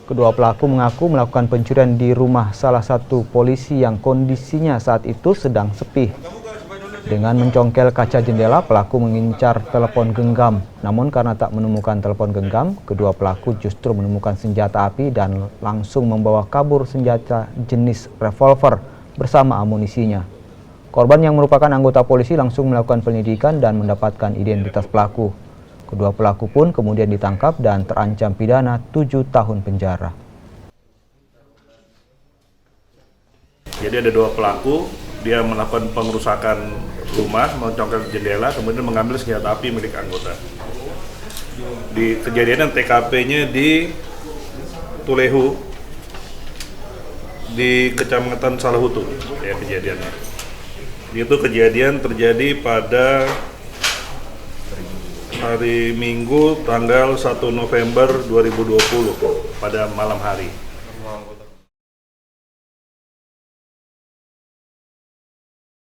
Kedua pelaku mengaku melakukan pencurian di rumah salah satu polisi yang kondisinya saat itu sedang sepi. Dengan mencongkel kaca jendela, pelaku mengincar telepon genggam. Namun karena tak menemukan telepon genggam, kedua pelaku justru menemukan senjata api dan langsung membawa kabur senjata jenis revolver bersama amunisinya. Korban yang merupakan anggota polisi langsung melakukan penyelidikan dan mendapatkan identitas pelaku. Kedua pelaku pun kemudian ditangkap dan terancam pidana 7 tahun penjara. Jadi ada dua pelaku, dia melakukan pengerusakan rumah, mencongkel jendela, kemudian mengambil senjata api milik anggota. Di kejadian TKP-nya di Tulehu, di Kecamatan Salahutu, ya kejadiannya. Itu kejadian terjadi pada hari Minggu tanggal 1 November 2020 pada malam hari.